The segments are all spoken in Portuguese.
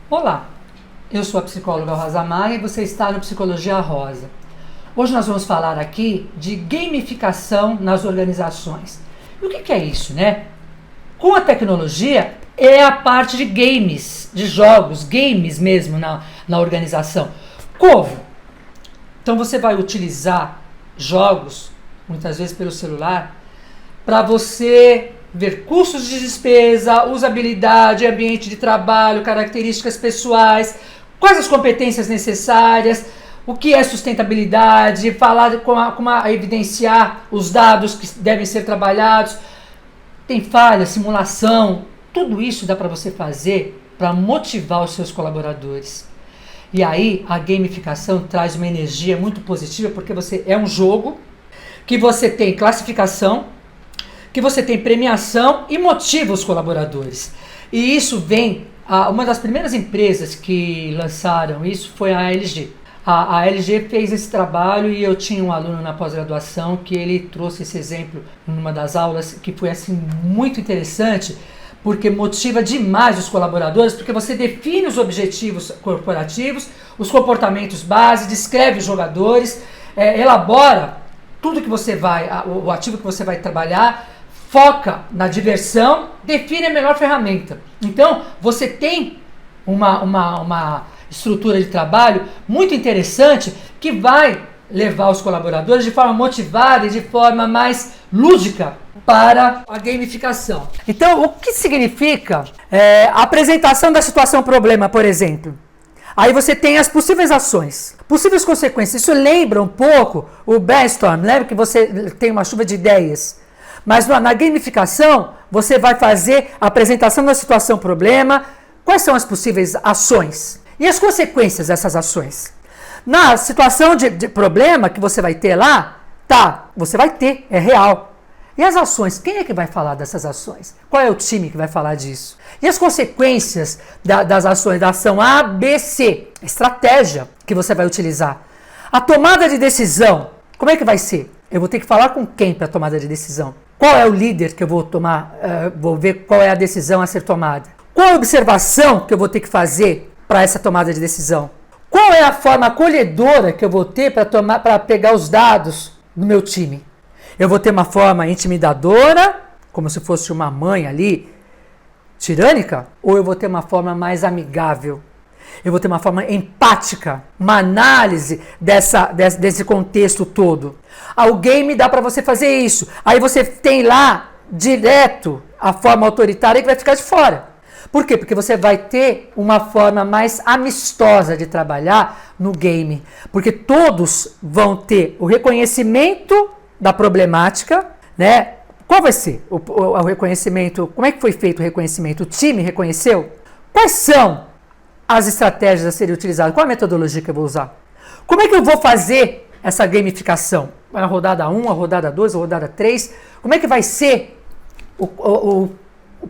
Olá, eu sou a psicóloga Rosa Maia e você está no Psicologia Rosa. Hoje nós vamos falar aqui de gamificação nas organizações. E o que é isso, né? Com a tecnologia é a parte de games, de jogos, games mesmo na organização. Como? Então você vai utilizar jogos, muitas vezes pelo celular, para você ver custos de despesa, usabilidade, ambiente de trabalho, características pessoais, quais as competências necessárias, o que é sustentabilidade, falar como evidenciar os dados que devem ser trabalhados. Tem falha, simulação, tudo isso dá para você fazer para motivar os seus colaboradores. E aí a gamificação traz uma energia muito positiva, porque você é um jogo que você tem classificação, que você tem premiação e motiva os colaboradores. E isso vem, uma das primeiras empresas que lançaram isso foi a LG. A LG fez esse trabalho e eu tinha um aluno na pós-graduação que ele trouxe esse exemplo numa das aulas, que foi assim muito interessante, porque motiva demais os colaboradores, porque você define os objetivos corporativos, os comportamentos base, descreve os jogadores, elabora tudo que você vai, o ativo que você vai trabalhar, foca na diversão, define a melhor ferramenta. Então, você tem uma estrutura de trabalho muito interessante que vai levar os colaboradores de forma motivada e de forma mais lúdica para a gamificação. Então, o que significa a apresentação da situação problema, por exemplo? Aí você tem as possíveis ações, possíveis consequências. Isso lembra um pouco o brainstorm, lembra que você tem uma chuva de ideias? Mas na gamificação, você vai fazer a apresentação da situação problema, quais são as possíveis ações e as consequências dessas ações. Na situação de problema que você vai ter lá, você vai ter, é real. E as ações, quem é que vai falar dessas ações? Qual é o time que vai falar disso? E as consequências das ações, da ação A, B, C, estratégia que você vai utilizar. A tomada de decisão, como é que vai ser? Eu vou ter que falar com quem para a tomada de decisão? Qual é o líder que eu vou tomar, vou ver qual é a decisão a ser tomada? Qual a observação que eu vou ter que fazer para essa tomada de decisão? Qual é a forma acolhedora que eu vou ter para pegar os dados do meu time? Eu vou ter uma forma intimidadora, como se fosse uma mãe ali, tirânica? Ou eu vou ter uma forma mais amigável? Eu vou ter uma forma empática, uma análise desse contexto todo. O game dá para você fazer isso. Aí você tem lá, direto, a forma autoritária que vai ficar de fora. Por quê? Porque você vai ter uma forma mais amistosa de trabalhar no game. Porque todos vão ter o reconhecimento da problemática, né? Qual vai ser o reconhecimento? Como é que foi feito o reconhecimento? O time reconheceu? Quais são as estratégias a serem utilizadas? Qual a metodologia que eu vou usar? Como é que eu vou fazer essa gamificação? A rodada 1, a rodada 2, a rodada 3? Como é que vai ser o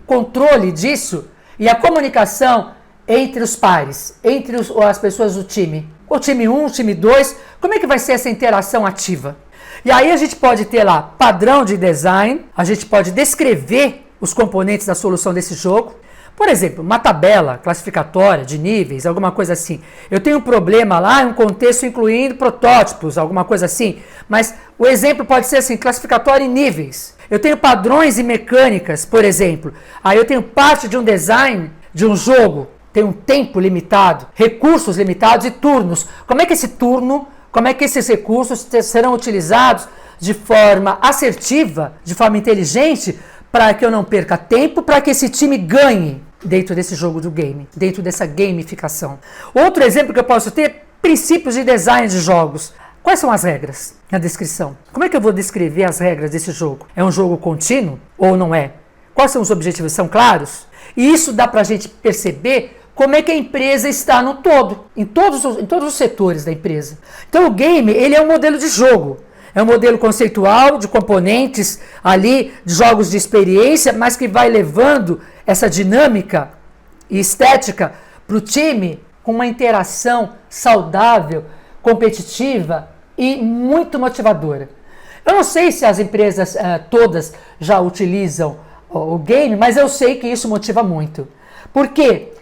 controle disso e a comunicação entre os pares, entre as pessoas do time? O time 1, o time 2, como é que vai ser essa interação ativa? E aí a gente pode ter lá padrão de design, a gente pode descrever os componentes da solução desse jogo. Por exemplo, uma tabela classificatória de níveis, alguma coisa assim. Eu tenho um problema lá em um contexto incluindo protótipos, alguma coisa assim. Mas o exemplo pode ser assim, classificatório em níveis. Eu tenho padrões e mecânicas, por exemplo. Aí eu tenho parte de um design de um jogo, tem um tempo limitado, recursos limitados e turnos. Como é que esses recursos serão utilizados de forma assertiva, de forma inteligente, para que eu não perca tempo, para que esse time ganhe dentro desse jogo do game, dentro dessa gamificação. Outro exemplo que eu posso ter, princípios de design de jogos. Quais são as regras na descrição? Como é que eu vou descrever as regras desse jogo? É um jogo contínuo ou não é? Quais são os objetivos? São claros? E isso dá para a gente perceber como é que a empresa está no todo, em todos os setores da empresa. Então o game, ele é um modelo de jogo. É um modelo conceitual de componentes ali, de jogos de experiência, mas que vai levando essa dinâmica e estética para o time com uma interação saudável, competitiva e muito motivadora. Eu não sei se as empresas todas já utilizam o game, mas eu sei que isso motiva muito. Por quê?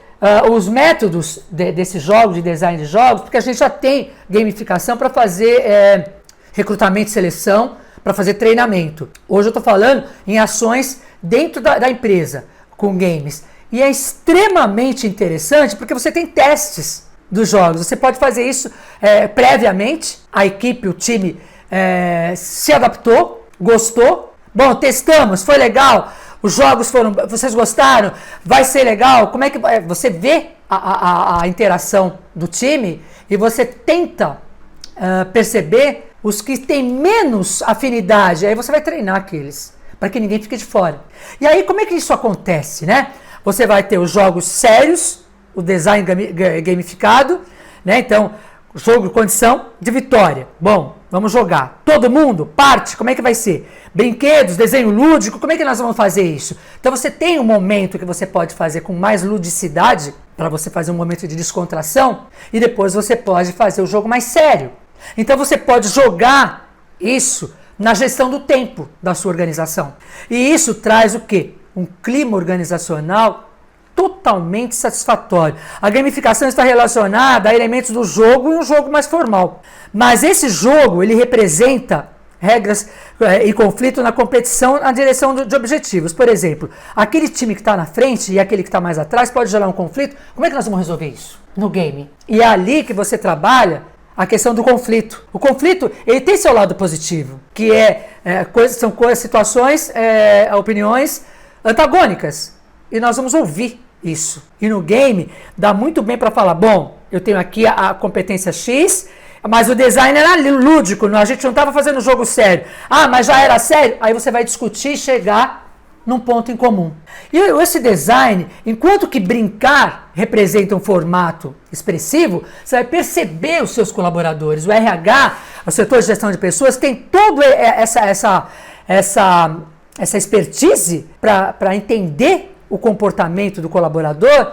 os métodos desses jogos, de design de jogos, porque a gente já tem gamificação para fazer recrutamento e seleção, para fazer treinamento. Hoje eu estou falando em ações dentro da empresa, com games. E é extremamente interessante porque você tem testes dos jogos. Você pode fazer isso previamente, a equipe, o time se adaptou, gostou. Bom, testamos, foi legal. Os jogos vocês gostaram? Vai ser legal? Como é que você vê a interação do time e você tenta perceber os que têm menos afinidade? Aí você vai treinar aqueles, para que ninguém fique de fora. E aí como é que isso acontece, né? Você vai ter os jogos sérios, o design gamificado, né? Então, jogo condição de vitória. Bom, vamos jogar. Todo mundo? Parte? Como é que vai ser? Brinquedos, desenho lúdico, como é que nós vamos fazer isso? Então você tem um momento que você pode fazer com mais ludicidade, para você fazer um momento de descontração, e depois você pode fazer o jogo mais sério. Então você pode jogar isso na gestão do tempo da sua organização. E isso traz o quê? Um clima organizacional totalmente satisfatório. A gamificação está relacionada a elementos do jogo e um jogo mais formal. Mas esse jogo, ele representa regras e conflito na competição na direção de objetivos. Por exemplo, aquele time que está na frente e aquele que está mais atrás pode gerar um conflito. Como é que nós vamos resolver isso? No game. E é ali que você trabalha a questão do conflito. O conflito, ele tem seu lado positivo, que são situações, opiniões antagônicas. E nós vamos ouvir isso. E no game, dá muito bem para falar, bom, eu tenho aqui a competência X, mas o design era lúdico, a gente não estava fazendo jogo sério. Ah, mas já era sério? Aí você vai discutir e chegar num ponto em comum. E esse design, enquanto que brincar representa um formato expressivo, você vai perceber os seus colaboradores. O RH, o setor de gestão de pessoas, tem toda essa expertise para entender o comportamento do colaborador,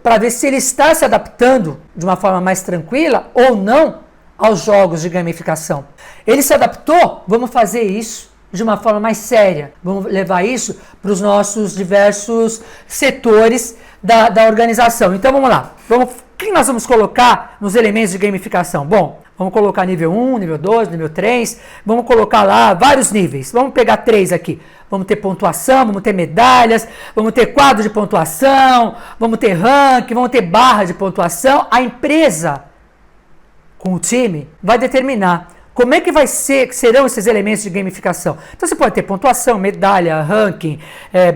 para ver se ele está se adaptando de uma forma mais tranquila ou não aos jogos de gamificação. Ele se adaptou? Vamos fazer isso de uma forma mais séria. Vamos levar isso para os nossos diversos setores da organização. Então vamos lá. O que nós vamos colocar nos elementos de gamificação? Bom, vamos colocar nível 1, nível 2, nível 3. Vamos colocar lá vários níveis. Vamos pegar 3 aqui. Vamos ter pontuação, vamos ter medalhas, vamos ter quadro de pontuação, vamos ter ranking, vamos ter barra de pontuação. A empresa, com o time, vai determinar como é que serão esses elementos de gamificação. Então você pode ter pontuação, medalha, ranking,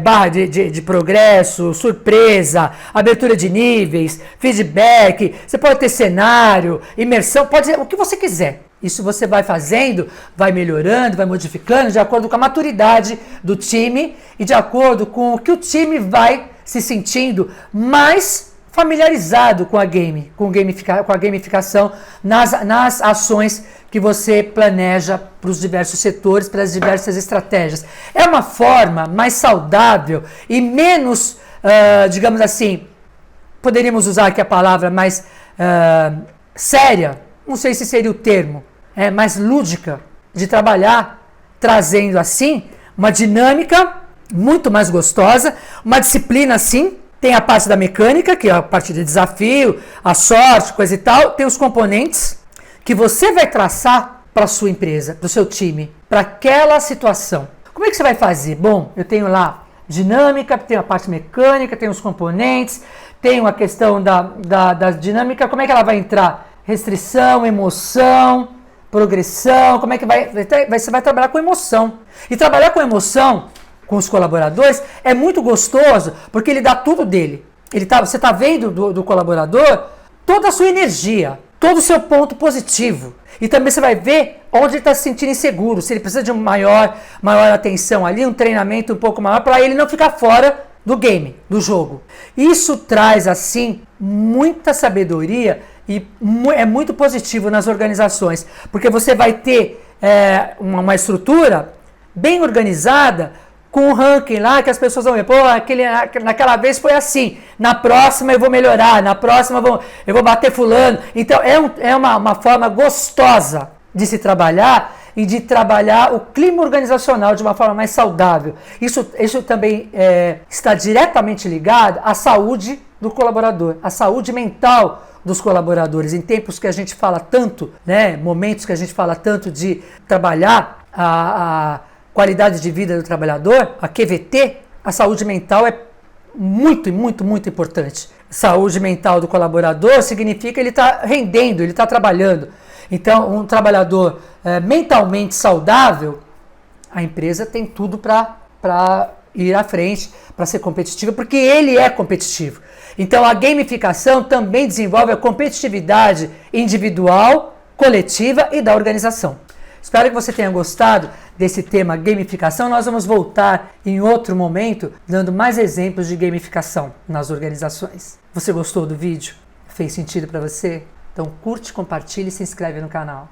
barra de progresso, surpresa, abertura de níveis, feedback, você pode ter cenário, imersão, pode ser o que você quiser. Isso você vai fazendo, vai melhorando, vai modificando de acordo com a maturidade do time e de acordo com o que o time vai se sentindo mais familiarizado com a gamificação nas ações que você planeja para os diversos setores, para as diversas estratégias. É uma forma mais saudável e menos, digamos assim, poderíamos usar aqui a palavra mais séria, não sei se seria o termo, mais lúdica de trabalhar, trazendo assim uma dinâmica muito mais gostosa, uma disciplina assim. Tem a parte da mecânica, que é a parte de desafio, a sorte, coisa e tal. Tem os componentes que você vai traçar para a sua empresa, para o seu time, para aquela situação. Como é que você vai fazer? Bom, eu tenho lá dinâmica, tenho a parte mecânica, tenho os componentes, tenho a questão da dinâmica, como é que ela vai entrar? Restrição, emoção, progressão, como é que você vai trabalhar com emoção. E trabalhar com emoção com os colaboradores é muito gostoso, porque ele dá tudo dele. Você está vendo do colaborador toda a sua energia, todo o seu ponto positivo. E também você vai ver onde ele está se sentindo inseguro, se ele precisa de maior atenção ali, um treinamento um pouco maior, para ele não ficar fora do game, do jogo. Isso traz, assim, muita sabedoria e é muito positivo nas organizações, porque você vai ter uma estrutura bem organizada, com um ranking lá que as pessoas vão ver, pô, naquela vez foi assim, na próxima eu vou melhorar, na próxima eu vou bater fulano. Então é uma forma gostosa de se trabalhar e de trabalhar o clima organizacional de uma forma mais saudável. Isso também está diretamente ligado à saúde do colaborador, a saúde mental dos colaboradores. Em tempos que a gente fala tanto, né, momentos que a gente fala tanto de trabalhar a qualidade de vida do trabalhador, a QVT, a saúde mental é muito, muito, muito importante. Saúde mental do colaborador significa que ele está rendendo, ele está trabalhando. Então, um trabalhador mentalmente saudável, a empresa tem tudo para ir à frente, para ser competitiva, porque ele é competitivo. Então, a gamificação também desenvolve a competitividade individual, coletiva e da organização. Espero que você tenha gostado desse tema gamificação. Nós vamos voltar em outro momento, dando mais exemplos de gamificação nas organizações. Você gostou do vídeo? Fez sentido para você? Então curte, compartilhe e se inscreve no canal.